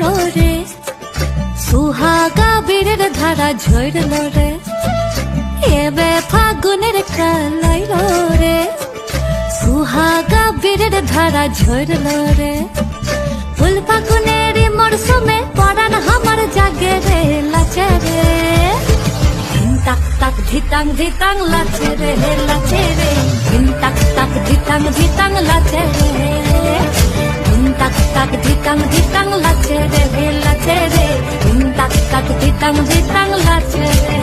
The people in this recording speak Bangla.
লাইলো রে সুহাগা বীরের ধারা ঝরলো রে এবে ফাগুনের কালাইলো রে সুহাগা বীরের ধারা ঝরলো রে ফুল ফাগুনের মরশুমে পরাণ আমার জাগে রে লাচে রে তাক তাক ধিতাং ধিতাং লাচে রে লাচে রে তাক তাক ধিতাং ধিতাং লাচে রে তাক তাক ধিতাং ধিতাং লাচে রে লাচে রে তাক তাক ধিতাং ধিতাং লাচে রে